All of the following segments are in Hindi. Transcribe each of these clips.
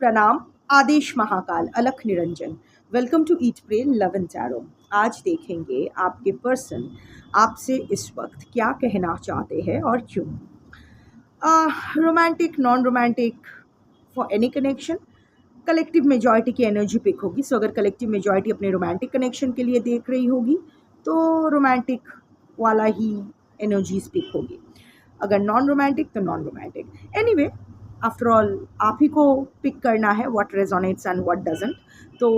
प्रणाम, आदेश महाकाल, अलख निरंजन। Welcome to eat pray love and tarot. आज देखेंगे आपके पर्सन आपसे इस वक्त क्या कहना चाहते हैं और क्यों। Romantic, non romantic, for any connection, collective majority की एनर्जी पिक होगी। सो अगर कलेक्टिव मेजॉरिटी अपने रोमांटिक कनेक्शन के लिए देख रही होगी तो रोमांटिक वाला ही एनर्जीज पिक होगी, अगर नॉन रोमांटिक तो non romantic. Anyway, after all आप ही को पिक करना है what resonates and what doesn't. तो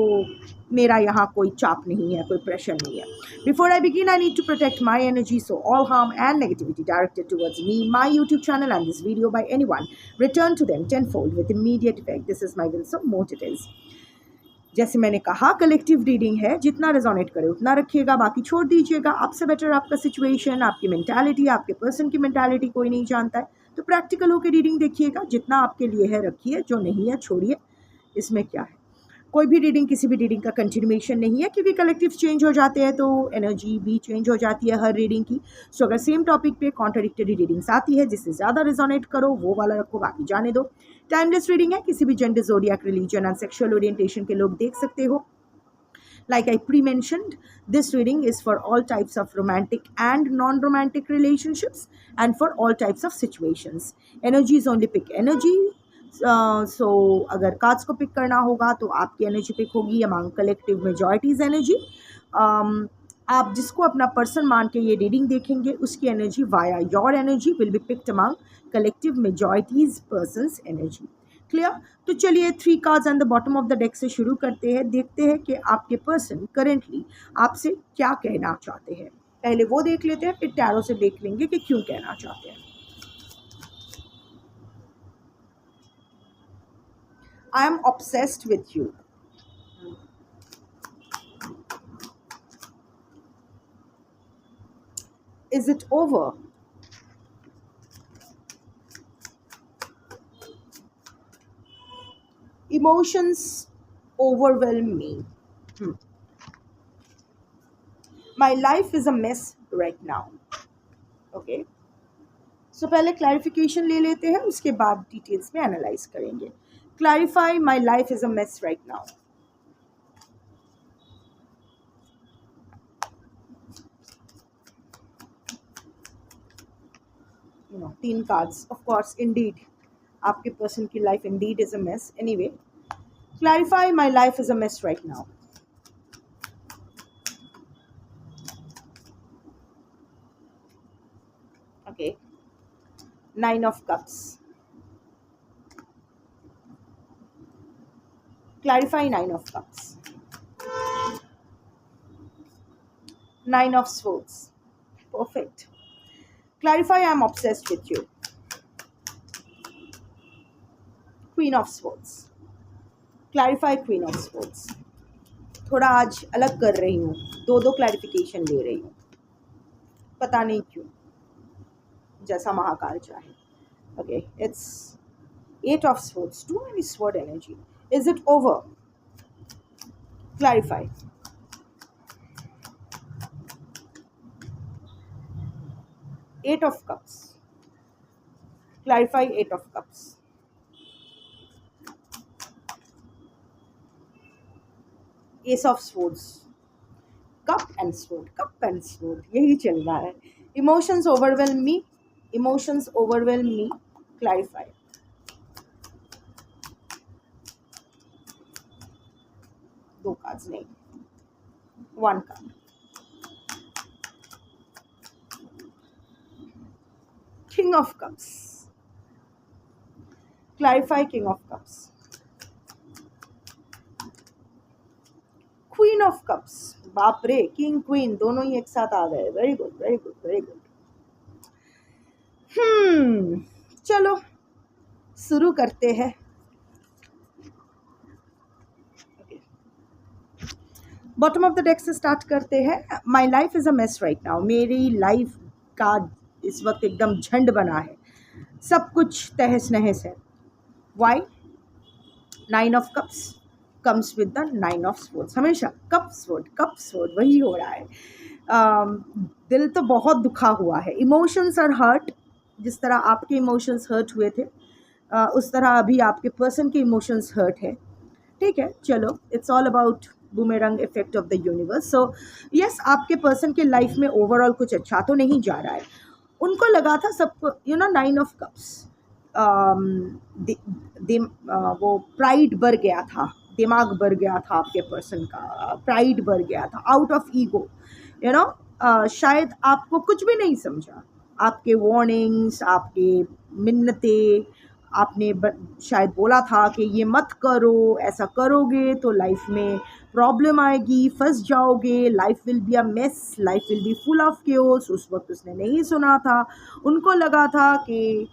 मेरा यहाँ कोई चाप नहीं है, कोई प्रेशर नहीं है। Before I begin I need to protect my energy, so all harm and negativity directed towards me, my YouTube channel and this video by anyone return to them tenfold with immediate effect. This is my will, so more it is. जैसे मैंने कहा, कलेक्टिव रीडिंग है, जितना रेजोनेट करे उतना रखिएगा, बाकी छोड़ दीजिएगा। आपसे बेटर आपका सिचुएशन, आपकी मेंटालिटी, आपके पर्सन की मेंटालिटी कोई नहीं जानता है। तो प्रैक्टिकल होकर रीडिंग देखिएगा, जितना आपके लिए है रखिए, जो नहीं है छोड़िए। इसमें क्या है, कोई भी रीडिंग किसी भी रीडिंग का कंटिन्यूएशन नहीं है, क्योंकि कलेक्टिव चेंज हो जाते हैं तो एनर्जी भी चेंज हो जाती है हर रीडिंग की। सो अगर सेम टॉपिक पे कॉन्ट्राडिक्टरी रीडिंग्स आती है, जिससे ज़्यादा रिजोनेट करो वो वाला रखो, बाकी जाने दो। टाइमलेस रीडिंग है, किसी भी gender, zodiac, religion and sexual orientation के लोग देख सकते हो। Like I pre-mentioned, this reading is for all types of romantic and non-romantic relationships and for all types of situations. Energies only pick energy. So अगर कार्ड्स को पिक करना होगा तो आपकी एनर्जी पिक होगी अमंग कलेक्टिव मेजॉरिटीज एनर्जी। आप जिसको अपना पर्सन मान के ये रीडिंग देखेंगे उसकी energy via your energy will be picked among collective majorities persons energy. Clear? तो चलिए 3 cards and the bottom of the deck से शुरू करते हैं। देखते हैं कि आपके पर्सन करेंटली आपसे क्या कहना चाहते हैं। पहले वो देख लेते हैं, फिर टैरो से देख लेंगे कि क्यों कहना चाहते हैं। आई am obsessed with you. Is it over? Emotions overwhelm me. My life is a mess right now. Okay. So पहले clarification ले लेते हैं, उसके बाद details में analyze करेंगे. Clarify, my life is a mess right now. You know, 3 cards. Of course, indeed. आपके पर्सन की life Indeed is a mess. Anyway, clarify, my life is a mess right now. Okay, 9 of cups. Clarify 9 of cups. 9 of swords. Perfect. Clarify, I am obsessed with you. Queen of swords. Clarify, queen of swords. थोड़ा आज अलग कर रही हूँ, 2 क्लैरिफिकेशन ले रही हूँ, पता नहीं क्यों, जैसा महाकाल चाहे। Okay, it's 8 of swords, too many sword energy. Is it over? Clarify. Eight of cups. Clarify, 8 of cups. Ace of swords. Cup and sword, cup and sword, यही चल रहा है। Emotions overwhelm me, emotions overwhelm me. Clarify. दो कार्ड्स नहीं, 1 card. King of cups. Clarify, king of cups. Queen of cups. बाप रे, किंग क्वीन दोनों ही एक साथ आ गए। Very good, very good, very good. चलो शुरू करते हैं। बॉटम ऑफ द डेक से स्टार्ट करते हैं। My life is a mess right now. मेरी लाइफ का इस वक्त एकदम झंड बना है, सब कुछ तहस नहस है। Why? 9 of cups comes with the 9 of swords. हमेशा कप स्वॉर्ड वही हो रहा है। दिल तो बहुत दुखा हुआ है, इमोशंस आर हर्ट। जिस तरह आपके इमोशंस हर्ट हुए थे, उस तरह अभी आपके पर्सन के इमोशंस हर्ट है, ठीक है, चलो, it's all about boomerang effect of the universe. So yes, आपके पर्सन के लाइफ में ओवरऑल कुछ अच्छा तो नहीं जा रहा है। उनको लगा था सबको, यू नो, 9 of Cups, वो प्राइड भर गया था, दिमाग भर गया था आपके पर्सन का, प्राइड भर गया था, out of ego, you know. शायद आपको कुछ भी नहीं समझा, आपके वार्निंग्स, आपके मिन्नते, आपने शायद बोला था कि ये मत करो, ऐसा करोगे तो लाइफ में प्रॉब्लम आएगी, फंस जाओगे, life will be a mess, life will be full of chaos. उस वक्त उसने नहीं सुना था। उनको लगा था कि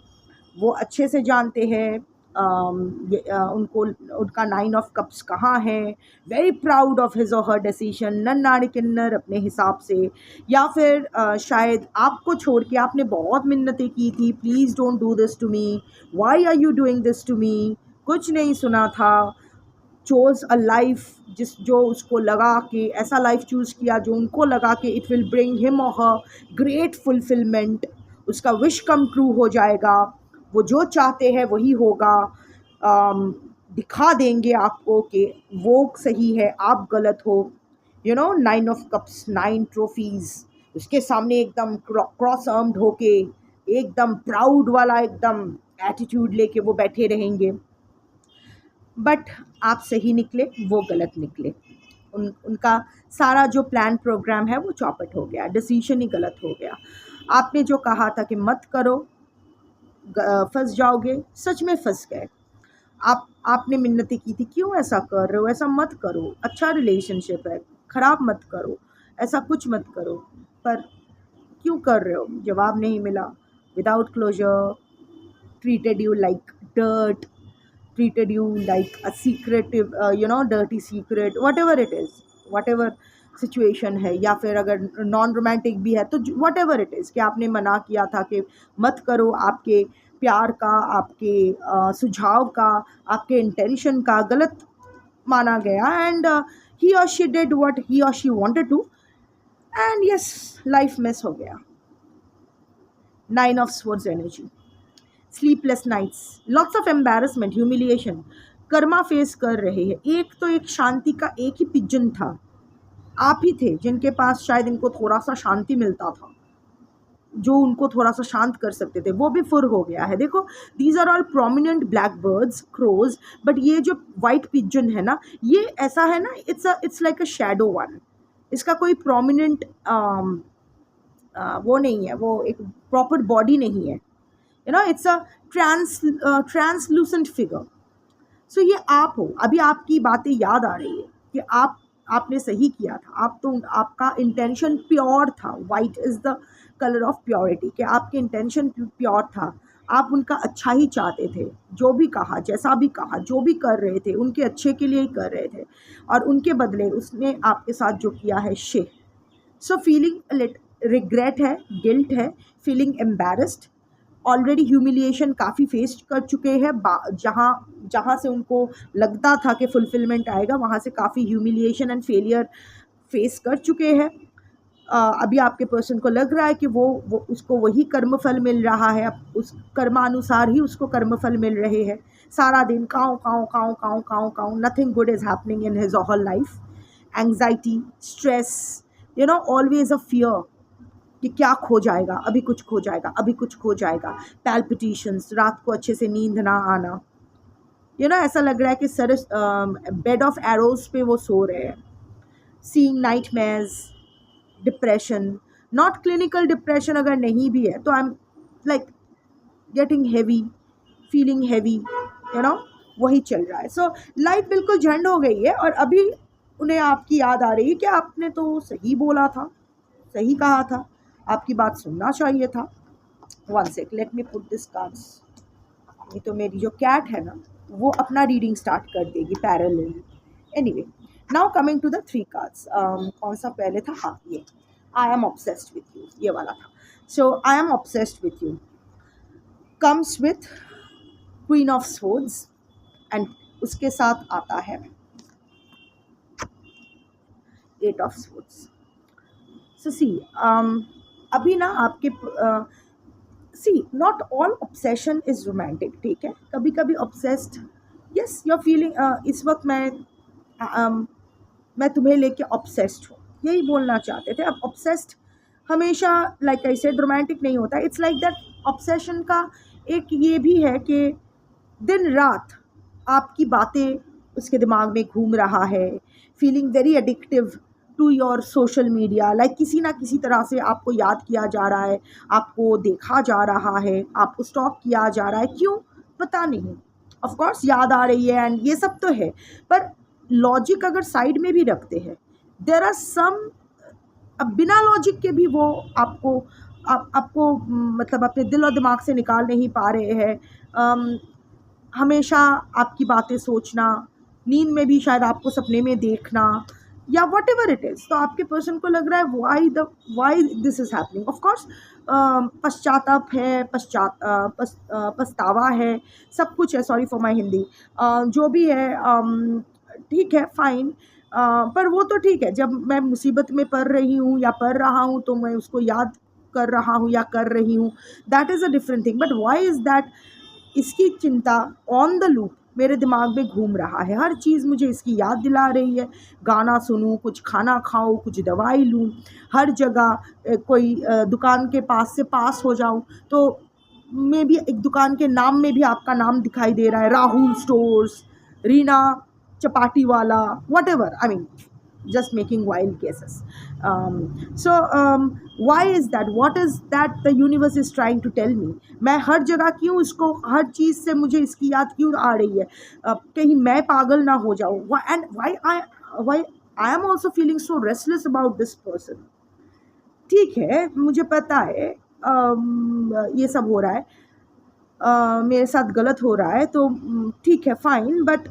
वो अच्छे से जानते हैं उनको, उनका 9 of Cups कहाँ है, वेरी प्राउड ऑफ हिज और हर डिसीजन, नन्नाड़ किन्नर अपने हिसाब से। या फिर शायद आपको छोड़ के आपने बहुत मिन्नतें की थी, please don't do this to me, why are you doing this to me, कुछ नहीं सुना था। चोज़ अ लाइफ जो उसको लगा कि ऐसा लाइफ चूज़ किया जो उनको लगा कि इट विल ब्रिंग हिम और हर ग्रेट फुलफिलमेंट, उसका विश कम ट्रू हो जाएगा, वो जो चाहते हैं वही होगा। दिखा देंगे आपको कि वो सही है, आप गलत हो, you know. 9 of Cups, 9 trophies, उसके सामने एकदम क्रॉस आर्म्ड होके, एकदम प्राउड वाला एकदम एटीट्यूड लेके वो बैठे रहेंगे। बट आप सही निकले, वो गलत निकले। उनका सारा जो प्लान प्रोग्राम है वो चौपट हो गया, डिसीजन ही गलत हो गया। आपने जो कहा था कि मत करो, फंस जाओगे, सच में फंस गए। आपने मिन्नतें की थी, क्यों ऐसा कर रहे हो, ऐसा मत करो, अच्छा रिलेशनशिप है, ख़राब मत करो, ऐसा कुछ मत करो, पर क्यों कर रहे हो? जवाब नहीं मिला। Without closure, treated you like dirt, treated you like a secretive, dirty secret, whatever it is, whatever situation है, या फिर अगर नॉन रोमांटिक भी है तो whatever it is, कि आपने मना किया था कि मत करो, आपके प्यार का, आपके सुझाव का, आपके इंटेंशन का गलत माना गया, एंड ही और शी डिड व्हाट ही और she wanted to, and yes, life miss हो गया। 9 of Swords energy, sleepless nights, lots of embarrassment, humiliation, karma face कर रहे हैं। एक तो एक शांति का एक ही पिजन था, आप ही थे जिनके पास शायद इनको थोड़ा सा शांति मिलता था, जो उनको थोड़ा सा शांत कर सकते थे, वो भी फुर हो गया है। देखो, these are all prominent black birds, crows, but ये जो वाइट पिजन है ना, ये ऐसा है ना, it's like a shadow one. इसका कोई प्रोमिनेंट वो नहीं है, वो एक प्रॉपर बॉडी नहीं है, you know, it's a translucent figure. So ये आप हो। अभी आपकी बातें याद आ रही है कि आपने सही किया था, आप तो, आपका इंटेंशन प्योर था, white is the colour of purity, कि आपके इंटेंशन प्योर था, आप उनका अच्छा ही चाहते थे, जो भी कहा, जैसा भी कहा, जो भी कर रहे थे उनके अच्छे के लिए ही कर रहे थे, और उनके बदले उसने आपके साथ जो किया है, शे। सो फीलिंग रिग्रेट है, गिल्ट है, फीलिंग एम्बैरस्ड, ऑलरेडी ह्यूमिलिएशन काफ़ी फेस कर चुके हैं, जहाँ जहाँ से उनको लगता था कि फुलफिलमेंट आएगा, वहाँ से काफ़ी ह्यूमिलिएशन एंड फेलियर फेस कर चुके हैं। अभी आपके पर्सन को लग रहा है कि वो उसको वही कर्मफल मिल रहा है, अब उस कर्मानुसार ही उसको कर्मफल मिल रहे हैं। सारा दिन काँव काँव काँव काँव काँव काँव, nothing good is happening in his whole life. Anxiety, stress, you know, always a fear कि क्या खो जाएगा, अभी कुछ खो जाएगा, अभी कुछ खो जाएगा। पैल्पिटेशंस, रात को अच्छे से नींद ना आना, यू नो, ऐसा लग रहा है कि सर बेड ऑफ एरोज पे वो सो रहे हैं। Seeing nightmares, depression, not clinical depression अगर नहीं भी है तो I am like getting heavy, feeling heavy, you know, वही चल रहा है। सो लाइफ बिल्कुल झंड हो गई है, और अभी उन्हें आपकी याद आ रही है कि आपने तो सही बोला था, सही कहा था, आपकी बात सुनना चाहिए था। One sec, let me put this cards. नहीं तो मेरी जो कैट है ना, वो अपना रीडिंग स्टार्ट कर देगी parallel. Anyway, now coming to the 3 cards. कौन सा पहले था? हाँ, ये I am obsessed with you, ये वाला था। So I am obsessed with you comes with queen of swords, and उसके साथ आता है 8 ऑफ स्वॉर्ड्स। सो सी, अभी ना आपके see not all obsession is romantic, ठीक है, कभी कभी obsessed, yes you are feeling, इस वक्त मैं तुम्हें लेके ऑब्सेस्ड हूँ, यही बोलना चाहते थे। अब ऑब्सेस्ड हमेशा लाइक आई सेड रोमांटिक नहीं होता, इट्स लाइक दैट ऑब्सेशन का एक ये भी है कि दिन रात आपकी बातें उसके दिमाग में घूम रहा है, feeling very addictive to your social media, like किसी ना किसी तरह से आपको याद किया जा रहा है, आपको देखा जा रहा है, आपको स्टॉक किया जा रहा है, क्यों पता नहीं, ऑफ कोर्स याद आ रही है एंड ये सब तो है, पर लॉजिक अगर साइड में भी रखते हैं, देयर आर सम, अब बिना लॉजिक के भी वो आपको मतलब अपने दिल और दिमाग से निकाल नहीं पा रहे हैं। हमेशा आपकी बातें सोचना, नींद में भी शायद आपको सपने में देखना, या वट एवर इट इज़, तो आपके पर्सन को लग रहा है why this is happening. Of course पश्चाताप है, पछतावा है, सब कुछ है, सॉरी फॉर माई हिंदी, जो भी है ठीक है, फाइन, पर वो तो ठीक है, जब मैं मुसीबत में पड़ रही हूँ या पढ़ रहा हूँ तो मैं उसको याद कर रहा हूँ या कर रही हूँ, that is a different thing. But why is that इसकी चिंता ऑन द लूप मेरे दिमाग में घूम रहा है, हर चीज़ मुझे इसकी याद दिला रही है, गाना सुनूं, कुछ खाना खाऊं, कुछ दवाई लूं, हर जगह कोई दुकान के पास से पास हो जाऊं तो मे भी एक दुकान के नाम में भी आपका नाम दिखाई दे रहा है, राहुल स्टोर्स, रीना चपाटी वाला, what ever, I mean just making wild guesses. Why is that? What is that the universe is trying to tell me? मैं हर जगह क्यों इसको, हर चीज़ से मुझे इसकी याद क्यों आ रही है, कहीं मैं पागल ना हो जाऊँ, and why I am also feeling so restless about this person. ठीक है, मुझे पता है ये सब हो रहा है, मेरे साथ गलत हो रहा है, तो ठीक है, fine, but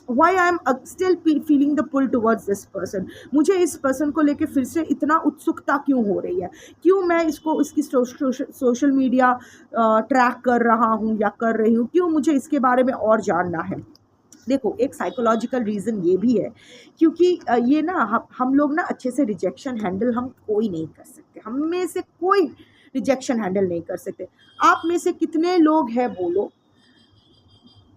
why I am still feeling the pull towards this person? मुझे इस पर्सन को लेके फिर से इतना उत्सुकता क्यों हो रही है, क्यों मैं इसको इसकी सोशल मीडिया ट्रैक कर रहा हूँ या कर रही हूँ, क्यों मुझे इसके बारे में और जानना है। देखो, एक साइकोलॉजिकल रीज़न ये भी है, क्योंकि ये ना हम लोग ना अच्छे से रिजेक्शन हैंडल हम कोई नहीं कर सकते, हम में से कोई रिजेक्शन हैंडल नहीं कर सकते। आप में से कितने लोग हैं बोलो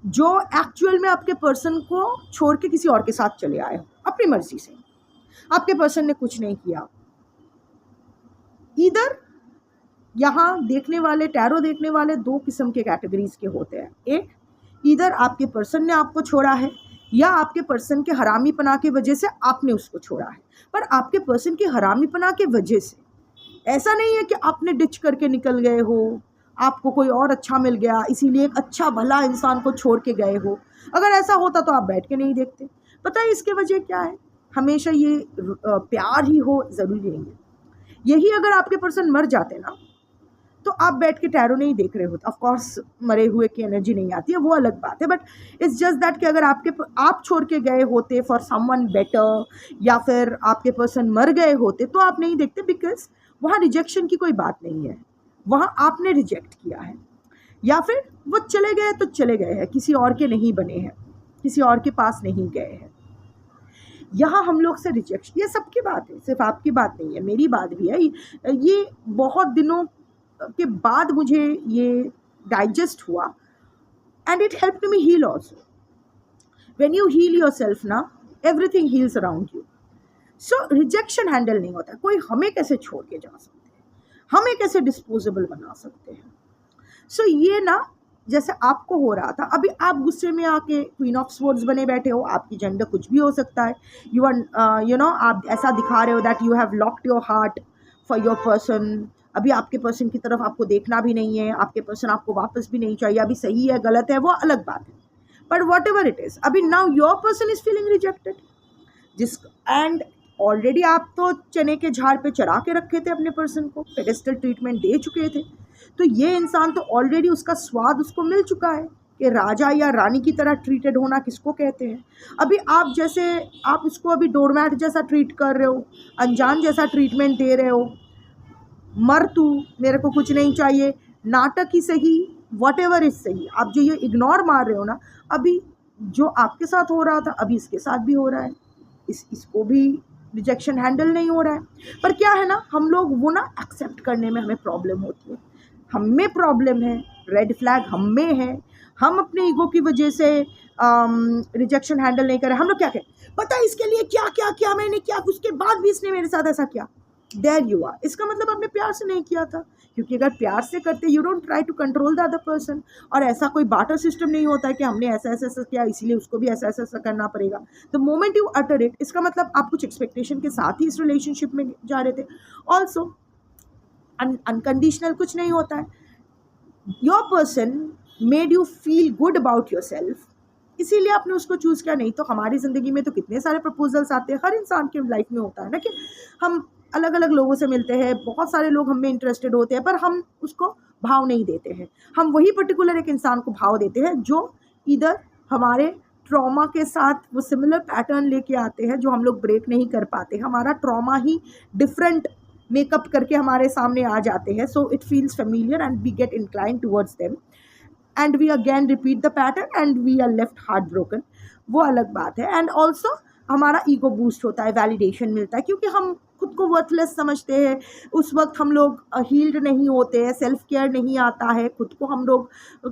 जो एक्चुअल में आपके पर्सन को छोड़ के किसी और के साथ चले आए हो अपनी मर्जी से, आपके पर्सन ने कुछ नहीं किया। इधर यहाँ देखने वाले, टैरो देखने वाले दो किस्म के कैटेगरीज के होते हैं, एक इधर आपके पर्सन ने आपको छोड़ा है या आपके पर्सन के हरामीपना की वजह से आपने उसको छोड़ा है। पर आपके पर्सन की हरामीपना की वजह से ऐसा नहीं है कि आपने डिच करके निकल गए हो, आपको कोई और अच्छा मिल गया इसीलिए एक अच्छा भला इंसान को छोड़ के गए हो। अगर ऐसा होता तो आप बैठ के नहीं देखते। पता है इसके वजह क्या है? हमेशा ये प्यार ही हो ज़रूरी नहीं है। यही अगर आपके पर्सन मर जाते ना तो आप बैठ के टैरो नहीं देख रहे होते। ऑफ कोर्स मरे हुए की एनर्जी नहीं आती है, वो अलग बात है, बट इट्स जस्ट दैट कि अगर आप छोड़ के गए होते फॉर समवन बेटर, या फिर आपके पर्सन मर गए होते तो आप नहीं देखते, बिकॉज वहाँ रिजेक्शन की कोई बात नहीं है, वहाँ आपने रिजेक्ट किया है, या फिर वो चले गए तो चले गए हैं, किसी और के नहीं बने हैं, किसी और के पास नहीं गए हैं। यहाँ हम लोग से रिजेक्शन, ये सबकी बात है, सिर्फ आपकी बात नहीं है, मेरी बात भी है। ये बहुत दिनों के बाद मुझे ये डाइजेस्ट हुआ and it helped me heal also. When you heal yourself ना, everything heals around you. So rejection handle नहीं होता। कोई हमें कैसे छोड़ के जा सकते हैं, हमें कैसे डिस्पोजेबल बना सकते हैं। सो ये ना जैसे आपको हो रहा था, अभी आप गुस्से में आके क्वीन ऑफ स्वॉर्ड्स बने बैठे हो, आपकी जेंडर कुछ भी हो सकता है, यू आर यू नो आप ऐसा दिखा रहे हो that you have locked your heart for your person. अभी आपके पर्सन की तरफ आपको देखना भी नहीं है, आपके पर्सन आपको वापस भी नहीं चाहिए। अभी सही है गलत है वो अलग बात है, but whatever it is, अभी now your person is feeling rejected, and already आप तो चने के झाड़ पे चढ़ा के रखे थे अपने पर्सन को, पेडेस्टल ट्रीटमेंट दे चुके थे, तो ये इंसान तो ऑलरेडी उसका स्वाद उसको मिल चुका है कि राजा या रानी की तरह ट्रीटेड होना किसको कहते हैं। अभी आप जैसे आप उसको अभी डोरमैट जैसा ट्रीट कर रहे हो, अनजान जैसा ट्रीटमेंट दे रहे हो, मर तू, मेरे को कुछ नहीं चाहिए, नाटक ही सही, वट एवर इज सही, आप जो ये इग्नोर मार रहे हो ना, अभी जो आपके साथ हो रहा था अभी इसके साथ भी हो रहा है, इसको भी रिजेक्शन हैंडल नहीं हो रहा है। पर क्या है ना, हम लोग वो ना एक्सेप्ट करने में हमें प्रॉब्लम होती है। हम में प्रॉब्लम है, रेड फ्लैग हम में है, हम अपने ईगो की वजह से रिजेक्शन हैंडल नहीं कर रहे। हम लोग क्या कहें, पता है इसके लिए क्या क्या क्या मैंने किया, उसके बाद भी इसने मेरे साथ ऐसा किया। देयर यू आर, इसका मतलब आपने प्यार से नहीं किया था, क्योंकि अगर प्यार से करते you don't try to control the other person. और ऐसा कोई बाटर सिस्टम नहीं होता है कि हमने ऐसा ऐसा ऐसा किया इसलिए उसको भी ऐसा ऐसा ऐसा करना पड़ेगा। The moment you utter it, इसका मतलब आप कुछ एक्सपेक्टेशन के साथ ही इस रिलेशनशिप में जा रहे थे। ऑल्सो अनकंडीशनल कुछ नहीं होता है। Your person made you feel good about your self, इसीलिए आपने उसको चूज़ किया। नहीं तो हमारी ज़िंदगी में तो कितने सारे प्रपोजल्स आते हैं, हर इंसान के लाइफ में होता है ना कि हम अलग अलग लोगों से मिलते हैं, बहुत सारे लोग हम में इंटरेस्टेड होते हैं, पर हम उसको भाव नहीं देते हैं। हम वही पर्टिकुलर एक इंसान को भाव देते हैं जो इधर हमारे ट्रॉमा के साथ वो सिमिलर पैटर्न लेके आते हैं जो हम लोग ब्रेक नहीं कर पाते। हमारा ट्रॉमा ही डिफरेंट मेकअप करके हमारे सामने आ जाते हैं, so it feels familiar and we get inclined towards them and we again repeat the pattern and we are left heart broken. वो अलग बात है। एंड ऑल्सो हमारा ईगो बूस्ट होता है, वैलिडेशन मिलता है, क्योंकि हम खुद को वर्थलेस समझते हैं। उस वक्त हम लोग हील्ड नहीं होते हैं, सेल्फ केयर नहीं आता है, खुद को हम लोग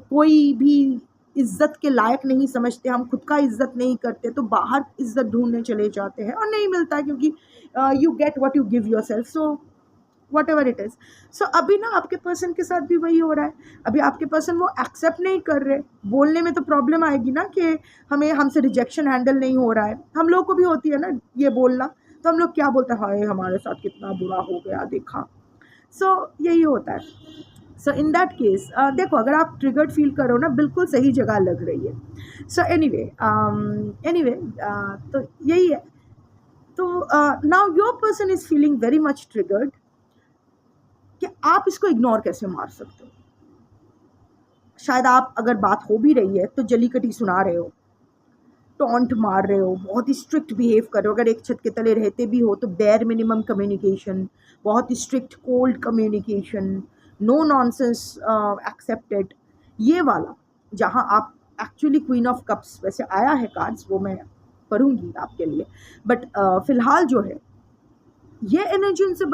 कोई भी इज्जत के लायक नहीं समझते, हम खुद का इज्जत नहीं करते, तो बाहर इज्जत ढूंढने चले जाते हैं और नहीं मिलता, क्योंकि you get what you give yourself, so whatever it is. So अभी ना आपके पर्सन के साथ भी वही हो रहा है। अभी आपके पर्सन वो एक्सेप्ट नहीं कर रहे। बोलने में तो प्रॉब्लम आएगी ना कि हमसे रिजेक्शन हैंडल नहीं हो रहा है। हम लोग को भी होती है ना ये बोलना, तो हम लोग क्या बोलते हैं, हाय हमारे साथ कितना बुरा हो गया देखा। सो यही होता है। सो इन दैट केस देखो, अगर आप ट्रिगर्ड फील करो ना, बिल्कुल सही जगह लग रही है। सो एनीवे तो यही है। तो now your person is feeling very much triggered कि आप इसको इग्नोर कैसे मार सकते हो। शायद आप अगर बात हो भी रही है तो जली कटी सुना रहे हो, टॉन्ट मार रहे हो, बहुत ही स्ट्रिक्ट बिहेव कर रहे हो। अगर एक छत के तले रहते भी हो तो बेयर मिनिमम कम्युनिकेशन, बहुत ही strict cold communication, no nonsense accepted, ये वाला जहाँ आप एक्चुअली क्वीन ऑफ कप्स, वैसे आया है कार्ड्स, वो मैं पढ़ूंगी आपके लिए, बट फिलहाल जो है ये एनर्जी उनसे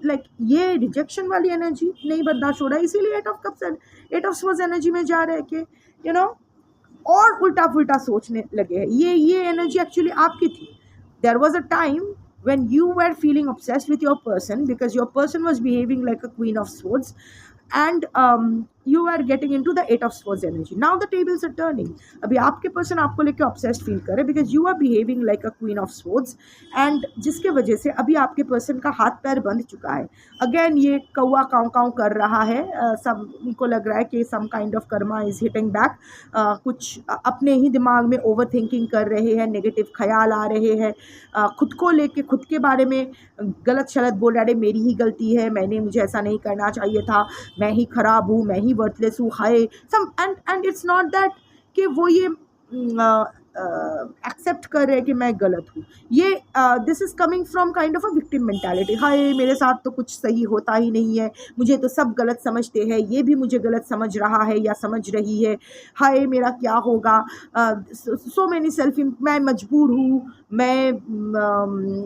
लाइक ये रिजेक्शन वाली एनर्जी नहीं बर्दाश्त हो रहा है, इसीलिए eight of cups and eight of swords energy में जा रहे हैं कि यू नो और उल्टा पुल्टा सोचने लगे हैं। ये एनर्जी एक्चुअली आपकी थी। There was a time when you were feeling obsessed with your person because your person was behaving like a queen of swords and you were getting into the eight of swords energy. Now the tables are turning. अभी आपके पर्सन आपको लेके obsessed फील करे because you are behaving like a queen of swords and जिसके वजह से अभी आपके पर्सन का हाथ पैर बंध चुका है। अगेन ये कौवा काँव काँव कर रहा है, सब उनको लग रहा है कि some kind of karma is hitting back। कुछ अपने ही दिमाग में ओवर थिंकिंग कर रहे हैं, नेगेटिव ख्याल आ रहे हैं, खुद को लेके खुद के बारे में गलत शलत बोल रहे हैं, मेरी ही गलती है, मैंने मुझे ऐसा नहीं करना चाहिए था, मैं ही ख़राब हूँ, मैं ही वर्थलेस हूँ, हाय सम एंड इट्स नॉट दैट कि वो ये एक्सेप्ट कर रहे हैं कि मैं गलत हूँ। ये this is coming from kind of a victim mentality. हाय मेरे साथ तो कुछ सही होता ही नहीं है, मुझे तो सब गलत समझते हैं, ये भी मुझे गलत समझ रहा है या समझ रही है, हाय मेरा क्या होगा, सो मैनी सेल्फ, मैं मजबूर हूँ, मैं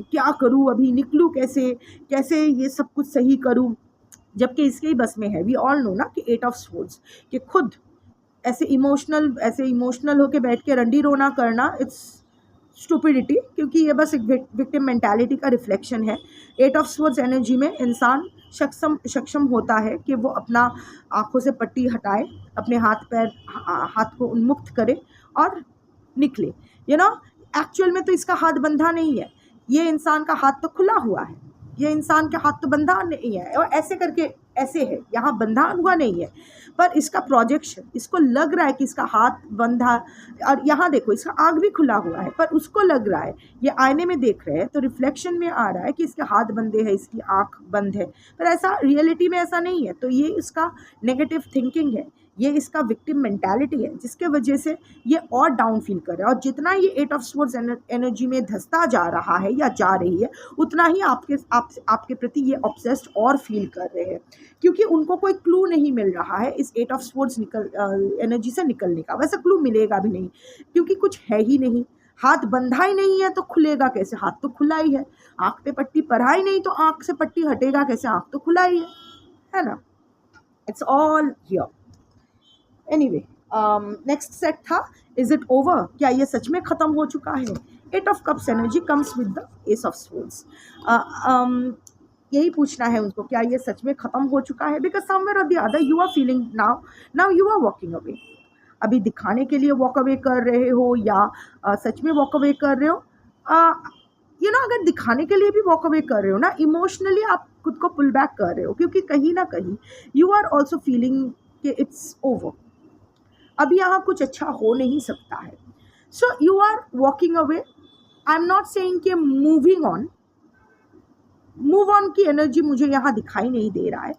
क्या करूँ, अभी निकलूँ कैसे, कैसे ये सब कुछ सही करूँ, जबकि इसके ही बस में है। वी ऑल नो ना कि एट ऑफ स्वॉर्ड्स कि खुद ऐसे इमोशनल होके बैठ के रंडी रोना करना, इट्स स्टूपिडिटी, क्योंकि ये बस एक विक्टिम मेंटालिटी का रिफ्लेक्शन है। एट ऑफ स्वॉर्ड्स एनर्जी में इंसान सक्षम होता है कि वो अपना आँखों से पट्टी हटाए, अपने हाथ को उन्मुक्त करे और निकले। यू नो एक्चुअल में तो इसका हाथ बंधा नहीं है, ये इंसान का हाथ तो खुला हुआ है, ये इंसान के हाथ तो बंधा नहीं है, और ऐसे करके ऐसे है, यहाँ बंधा हुआ नहीं है, पर इसका प्रोजेक्शन, इसको लग रहा है कि इसका हाथ बंधा, और यहाँ देखो इसका आँख भी खुला हुआ है, पर उसको लग रहा है, ये आईने में देख रहे हैं तो रिफ्लेक्शन में आ रहा है कि इसके हाथ बंधे हैं, इसकी आँख बंद है, पर ऐसा रियलिटी में ऐसा नहीं है। तो ये इसका नेगेटिव थिंकिंग है, ये इसका विक्टिम मेंटालिटी है, जिसके वजह से ये और डाउन फील कर रहा है। और जितना ये एट ऑफ स्वॉर्ड्स एनर्जी में धंसता जा रहा है या जा रही है, उतना ही आपके प्रति ये ऑब्सेस्ड और फील कर रहे हैं, क्योंकि उनको कोई क्लू नहीं मिल रहा है इस एट ऑफ स्वॉर्ड्स एनर्जी से निकलने का। वैसे क्लू मिलेगा भी नहीं, क्योंकि कुछ है ही नहीं, हाथ बंधा ही नहीं है तो खुलेगा कैसे, हाथ तो खुला ही है, आँख पे पट्टी पढ़ा ही नहीं तो आँख से पट्टी हटेगा कैसे, आँख तो खुला ही है ना। It's all here. Anyway, next set था, इज इट ओवर, क्या ये सच में खत्म हो चुका है. Eight of cups energy comes with the ace of swords. यही पूछना है उनको, क्या ये सच में खत्म हो चुका है. बिकॉज समवेयर और the other you are feeling now you are walking away. अभी दिखाने के लिए वॉक अवे कर रहे हो या सच में वॉक अवे कर रहे हो. अगर दिखाने के लिए भी वॉक अवे कर रहे हो ना, इमोशनली आप खुद को पुल बैक कर रहे हो, क्योंकि कहीं ना कहीं यू आर ऑल्सो फीलिंग कि इट्स ओवर, अभी यहाँ कुछ अच्छा हो नहीं सकता है. So you are walking away. I am not saying कि मूविंग ऑन, मूव ऑन की एनर्जी मुझे यहाँ दिखाई नहीं दे रहा है.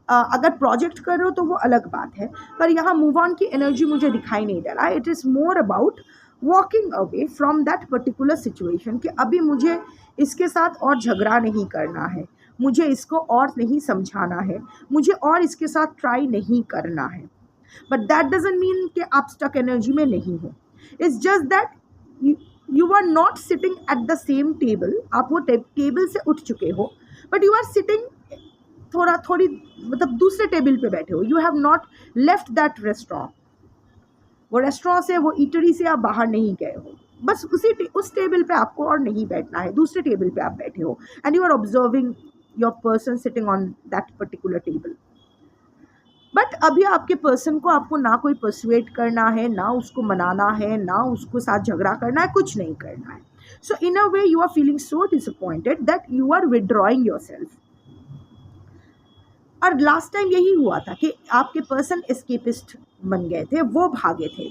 अगर प्रोजेक्ट कर रहे हो तो वो अलग बात है, पर यहाँ मूव ऑन की एनर्जी मुझे दिखाई नहीं दे रहा है. It is more about walking away from that particular situation, कि अभी मुझे इसके साथ और झगड़ा नहीं करना है, मुझे इसको और नहीं समझाना है, मुझे और इसके साथ ट्राई नहीं करना है. बट दैट डजंट मीन कि आप स्टक एनर्जी में नहीं हो. It's just that you are not sitting at the same table. आप वो टेबल से उठ चुके हो, बट यू आर सिटिंग थोड़ी मतलब दूसरे टेबल पे बैठे हो. You have not left that restaurant. वो रेस्टोरेंट से, वो ईटरी से आप बाहर नहीं गए हो, बस उस टेबल पे आपको और नहीं बैठना है, दूसरे टेबल पे आप बैठे हो. And you are observing your person sitting on that particular table. But अभी आपके पर्सन को आपको ना कोई परसुएट करना है, ना उसको मनाना है, ना उसको साथ झगड़ा करना है, कुछ नहीं करना है. So in a way you are feeling so disappointed that you are withdrawing yourself. और लास्ट टाइम यही हुआ था कि आपके पर्सन एस्केपिस्ट बन गए थे, वो भागे थे.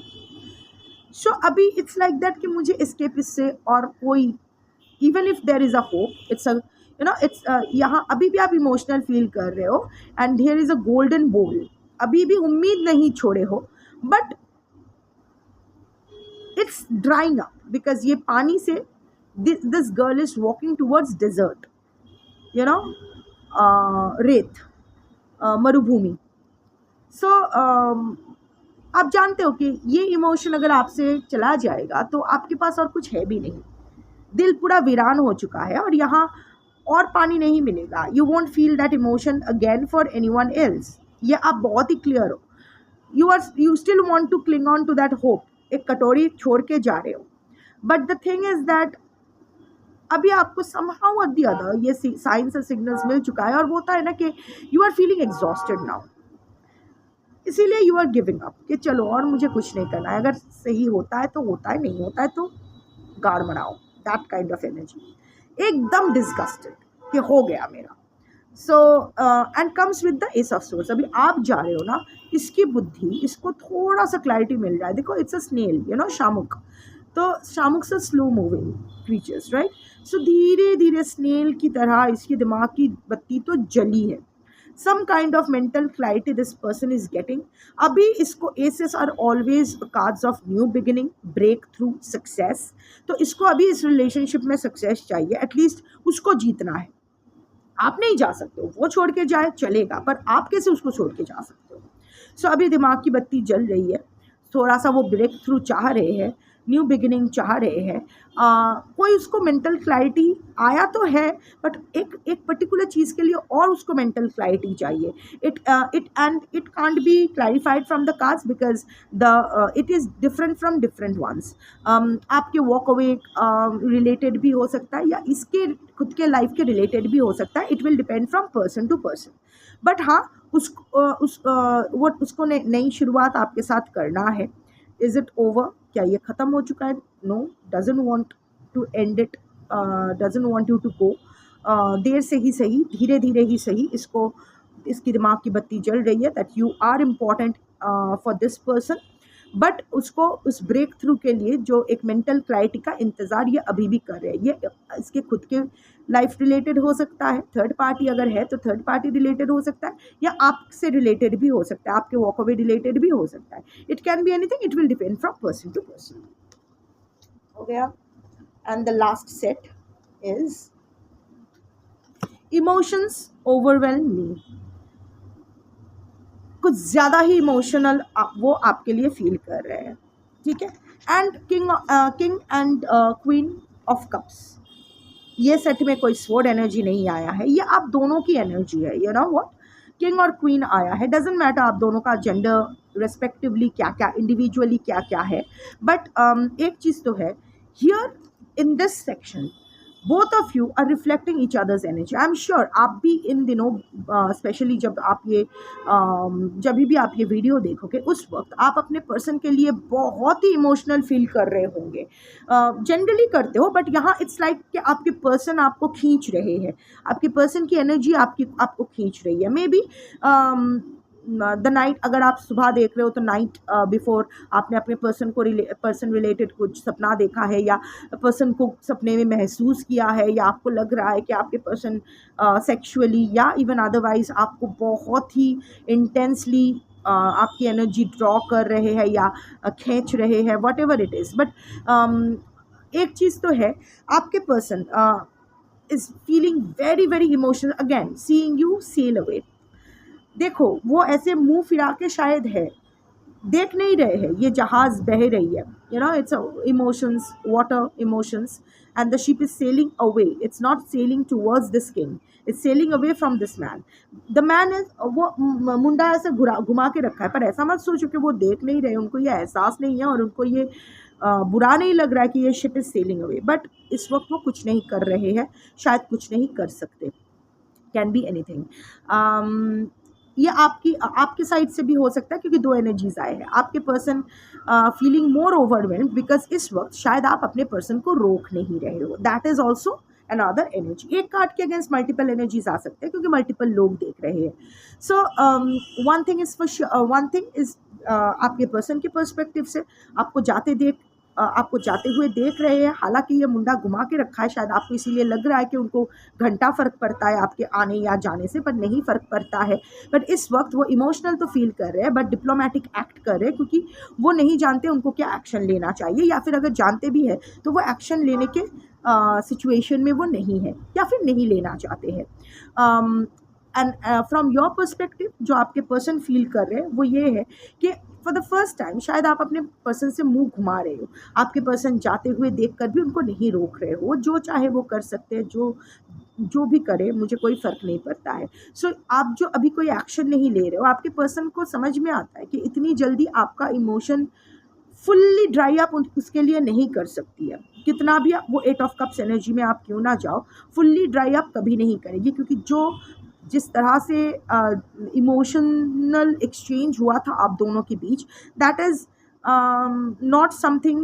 सो अभी इट्स लाइक दैट कि मुझे एस्केपिस्ट से और कोई, even if there is a hope, it's it's यहाँ अभी भी आप इमोशनल फील कर रहे हो and there is a golden bowl, अभी भी उम्मीद नहीं छोड़े हो, but it's drying up. Because ये पानी से, this girl is walking towards desert, रेत, मरुभूमि. सो आप जानते हो कि ये इमोशन अगर आपसे चला जाएगा तो आपके पास और कुछ है भी नहीं. दिल पूरा वीरान हो चुका है और यहाँ और पानी नहीं मिलेगा. You won't feel that emotion again for anyone else. ये आप बहुत ही क्लियर हो. You still want to cling on to that hope. एक कटोरी छोड़ के जा रहे हो, but the thing is that अभी आपको समहाउ और द अदर ये साइंस और सिग्नल्स मिल चुका है, और वो होता है ना कि you are feeling exhausted now. इसीलिए यू आर गिविंग अप कि चलो और मुझे कुछ नहीं करना है. अगर सही होता है तो होता है, नहीं होता है तो गाड़ मनाओ. दैट काइंड ऑफ एनर्जी, एकदम डिस्गस्टेड कि हो गया मेरा. So and comes with the ace of source. अभी आप जा रहे हो ना, इसकी बुद्धि, इसको थोड़ा सा क्लैरिटी मिल रहा है. देखो, इट्स अ स्नेल, शामुक. तो शामुक से स्लो मूविंग क्रीचर्स, राइट. सो धीरे धीरे स्नेल की तरह इसकी दिमाग की बत्ती तो जली है. some kind of mental clarity this person is getting. अभी इसको aces are always cards of new beginning, breakthrough, success. तो इसको अभी इस रिलेशनशिप में सक्सेस चाहिए. एटलीस्ट उसको जीतना है. आप नहीं जा सकते हो, वो छोड़ के जाए चलेगा, पर आप कैसे उसको छोड़ के जा सकते हो. सो अभी दिमाग की बत्ती जल रही है. थोड़ा सा वो ब्रेक थ्रू चाह रहे हैं, न्यू बिगिनिंग चाह रहे हैं. कोई उसको मेंटल क्लैरिटी आया तो है, बट एक पर्टिकुलर चीज़ के लिए और उसको मेंटल क्लैरिटी चाहिए. It can't be clarified from the cards because it is different from different ones. आपके वॉक अवे रिलेटेड भी हो सकता है या इसके खुद के लाइफ के रिलेटेड भी हो सकता है. It will depend from person to person. But हाँ, उसको नई शुरुआत आपके साथ करना है. इज़ इट ओवर, क्या ये ख़त्म हो चुका है? No, doesn't want to end it, doesn't want you to go. देर से ही सही, धीरे धीरे ही सही, इसकी दिमाग की बत्ती जल रही है that you are important for this person. But उसको उस ब्रेक थ्रू के लिए जो एक मेंटल क्लैरिटी का इंतज़ार ये अभी भी कर रहे हैं. ये इसके खुद के लाइफ रिलेटेड हो सकता है, थर्ड पार्टी अगर है तो थर्ड पार्टी रिलेटेड हो सकता है, या आपसे रिलेटेड भी हो सकता है, आपके वॉक अवे रिलेटेड भी हो सकता है. It can be anything. It will depend from person to person. हो गया. And the last set is emotions overwhelm me. कुछ ज़्यादा ही इमोशनल वो आपके लिए फील कर रहे हैं. ठीक है. And king and queen of cups. ये सेट में कोई स्वॉर्ड एनर्जी नहीं आया है. ये आप दोनों की एनर्जी है. यू नो व्हाट, किंग और क्वीन आया है, डजेंट मैटर आप दोनों का जेंडर रेस्पेक्टिवली क्या क्या, इंडिविजुअली क्या क्या है, बट एक चीज़ तो है, here in this section both of you are reflecting each others energy. I am sure आप भी इन दिनों स्पेशली जब आप ये जब भी आप ये वीडियो देखोगे उस वक्त आप अपने पर्सन के लिए बहुत ही इमोशनल फील कर रहे होंगे, जनरली करते हो, बट यहाँ इट्स लाइक कि आपके पर्सन आपको खींच रहे हैं, आपके पर्सन की एनर्जी आपको खींच रही है। मे बी द नाइट, अगर आप सुबह देख रहे हो तो नाइट बिफोर आपने अपने पर्सन रिलेटेड कुछ सपना देखा है, या पर्सन को सपने में महसूस किया है, या आपको लग रहा है कि आपके पर्सन सेक्सुअली या इवन अदरवाइज आपको बहुत ही इंटेंसली आपकी एनर्जी ड्रॉ कर रहे हैं या खींच रहे हैं, whatever it is. But एक चीज़ तो है, आपके person is feeling very very emotional again seeing you sail away. देखो वो ऐसे मुंह फिरा के शायद है, देख नहीं रहे हैं, ये जहाज बह रही है, you know it's emotions, water emotions, and the ship is selling away, it's not selling towards this king, it's selling away from this man. The man is, वो मुंडा ऐसे घुमा के रखा है, पर ऐसा मत सोचो कि वो देख नहीं रहे, उनको ये एहसास नहीं है और उनको ये बुरा नहीं लग रहा है कि ये ship is selling away, but इस वक्त वो कुछ नहीं कर रहे हैं, शायद कुछ नहीं कर सकते, कैन बी एनीथिंग। ये आपके साइड से भी हो सकता है, क्योंकि दो एनर्जीज आए हैं। आपके person feeling more overwhelmed because इस वक्त शायद आप अपने पर्सन को रोक नहीं रहे हो, that is also another energy. एक कार्ड के अगेंस्ट मल्टीपल एनर्जीज आ सकते हैं क्योंकि मल्टीपल लोग देख रहे हैं। सो वन थिंग इज आपके पर्सन के पर्सपेक्टिव से आपको जाते हुए देख रहे हैं, हालांकि ये मुंडा घुमा के रखा है, शायद आपको इसीलिए लग रहा है कि उनको घंटा फ़र्क पड़ता है आपके आने या जाने से, पर नहीं फ़र्क पड़ता है। बट इस वक्त वो इमोशनल तो फील कर रहे हैं, बट डिप्लोमेटिक एक्ट कर रहे हैं, क्योंकि वो नहीं जानते उनको क्या एक्शन लेना चाहिए, या फिर अगर जानते भी है तो वो एक्शन लेने के सिचुएशन में वो नहीं है, या फिर नहीं लेना चाहते हैं। एंड फ्रॉम योर पर्सपेक्टिव जो आपके पर्सन फील कर रहे हैं वो ये है कि फॉर द फर्स्ट टाइम शायद आप अपने पर्सन से मुंह घुमा रहे हो, आपके पर्सन जाते हुए देखकर भी उनको नहीं रोक रहे हो, जो चाहे वो कर सकते हैं, जो भी करे मुझे कोई फ़र्क नहीं पड़ता है। सो आप जो अभी कोई एक्शन नहीं ले रहे हो, आपके पर्सन को समझ में आता है कि इतनी जल्दी आपका इमोशन फुल्ली ड्राई अप उसके लिए नहीं कर सकती है, कितना भी वो 8 ऑफ कप्स एनर्जी में आप क्यों ना जाओ, फुल्ली ड्राई अप कभी नहीं करेगी, क्योंकि जिस तरह से इमोशनल एक्सचेंज हुआ था आप दोनों के बीच, that is not something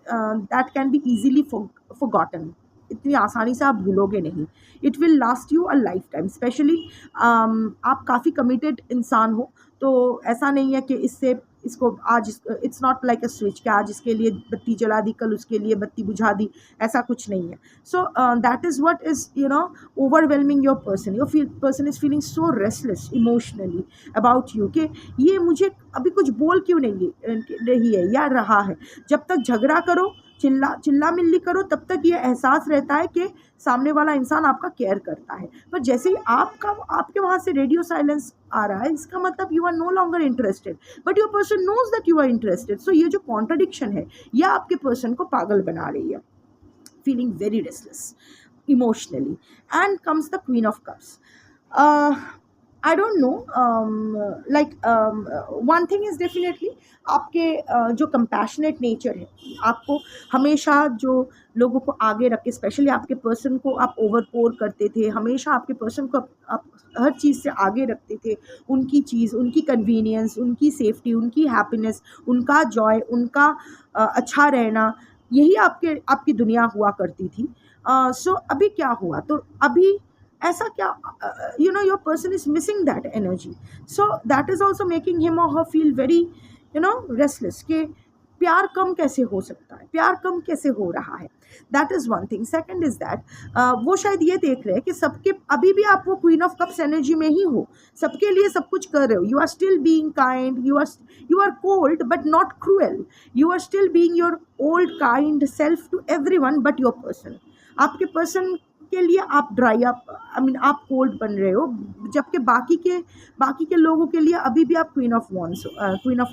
that can be easily forgotten. इतनी आसानी से आप भूलोगे नहीं, it will last you a life time. Specially आप काफ़ी कमिटेड इंसान हो, तो ऐसा नहीं है कि इसको आज it's not like a switch कि आज इसके लिए बत्ती जला दी कल उसके लिए बत्ती बुझा दी, ऐसा कुछ नहीं है। So that is what is overwhelming your person. Your person is feeling so restless emotionally about you कि ये मुझे अभी कुछ बोल क्यों नहीं रही है या रहा है। जब तक झगड़ा करो, चिल्ला मिल्ली करो, तब तक ये एहसास रहता है कि सामने वाला इंसान आपका केयर करता है, पर जैसे ही आपके वहाँ से रेडियो साइलेंस आ रहा है, इसका मतलब you are no longer interested, but your person knows that you are interested. So ये जो कॉन्ट्रडिक्शन है, यह आपके पर्सन को पागल बना रही है, feeling very restless emotionally. And comes the queen of cups. I don't know, like one thing is definitely आपके जो कंपैशनेट नेचर है, आपको हमेशा जो लोगों को आगे रख के, स्पेशली आपके पर्सन को आप ओवरपोर करते थे, हमेशा आपके पर्सन को आप हर चीज़ से आगे रखते थे, उनकी कन्वीनियंस, उनकी सेफ्टी, उनकी हैप्पीनेस, उनका जॉय, उनका अच्छा रहना, यही आपकी दुनिया हुआ करती थी। सो अभी क्या हुआ, तो अभी ऐसा क्या, your person is missing that energy, so that is also making him और हर फील वेरी रेस्टलेस कि प्यार कम कैसे हो सकता है, प्यार कम कैसे हो रहा है। That is one thing. Second is that वो शायद ये देख रहे हैं कि सबके, अभी भी आप वो क्वीन ऑफ कप्स एनर्जी में ही हो, सबके लिए सब कुछ कर रहे हो, you are still being kind, you are cold but not cruel, you are still being your old kind self to everyone but your person. आपके पर्सन के लिए आप ड्राई अप, आप कोल्ड बन रहे हो, जबकि बाकी के लोगों के लिए अभी भी आप क्वीन ऑफ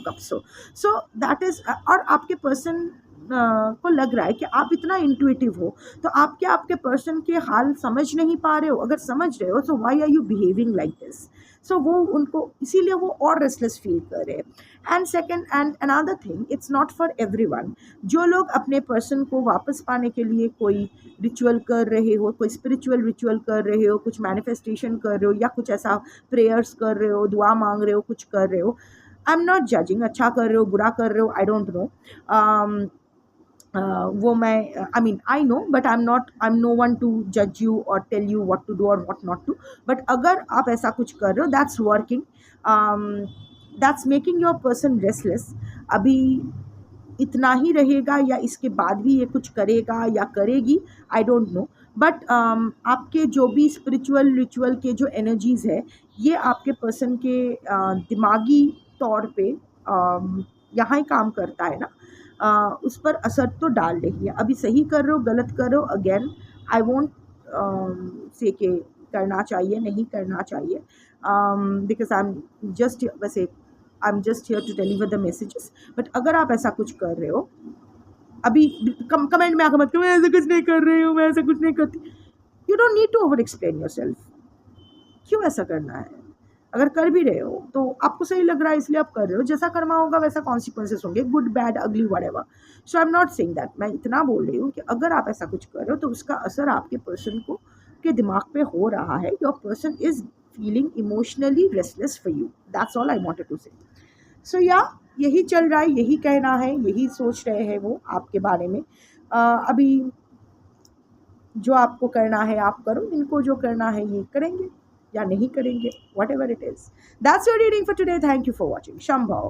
कप्स हो। सो दैट इज़, और आपके पर्सन को लग रहा है कि आप इतना इंट्यूटिव हो, तो आप क्या आपके पर्सन के हाल समझ नहीं पा रहे हो? अगर समझ रहे हो तो why are you behaving like this? So वो उनको इसीलिए वो और रेस्टलेस फील कर रहे हैं। And second and another thing, it's not for everyone. जो लोग अपने पर्सन को वापस पाने के लिए कोई रिचुअल कर रहे हो, कोई स्पिरिचुअल रिचुअल कर रहे हो, कुछ मैनिफेस्टेशन कर रहे हो, या कुछ ऐसा प्रेयर्स कर रहे हो, दुआ मांग रहे हो, कुछ कर रहे हो, आई एम नॉट जजिंग, अच्छा कर रहे हो बुरा कर रहे हो, आई डोंट नो, वो मैं I mean I know, but I am no one to जज यू और tell you what to do और व्हाट नॉट टू। बट अगर आप ऐसा कुछ कर रहे हो, that's working, that's making your person restless. अभी इतना ही रहेगा या इसके बाद भी ये कुछ करेगा या करेगी, आई डोंट नो, बट आपके जो भी स्पिरिचुअल रिचुअल के जो एनर्जीज़ है, ये आपके पर्सन के दिमागी तौर पे यहाँ ही काम करता है ना, उस पर असर तो डाल रही है। अभी सही कर रहे हो गलत कर रहे हो, अगेन आई वोंट से के करना चाहिए नहीं करना चाहिए, बिकॉज आई एम जस्ट वैसे I am just here to deliver the messages. But अगर आप ऐसा कुछ कर रहे हो, अभी कमेंट में आकर मत करो मैं ऐसा कुछ नहीं कर रही हूँ, मैं ऐसा कुछ नहीं करती। You don't need to overexplain yourself. क्यों ऐसा करना है? अगर कर भी रहे हो तो आपको सही लग रहा है इसलिए आप कर रहे हो, जैसा कर्मा होगा वैसा कॉन्सिक्वेंसेस होंगे, गुड बैड अगली whatever. So I am not saying that. मैं इतना बोल रही हूँ कि अगर आप ऐसा कुछ कर रहे हो तो उसका असर आपके पर्सन को के दिमाग पे हो रहा है। Your person is feeling emotionally restless for you, that's all I wanted to say. So या यही चल रहा है, यही कहना है, यही सोच रहे हैं वो आपके बारे में। अभी जो आपको करना है आप करो, इनको जो करना है ये करेंगे या नहीं करेंगे, whatever it is. That's your reading for today. Thank you for watching. Shambhav.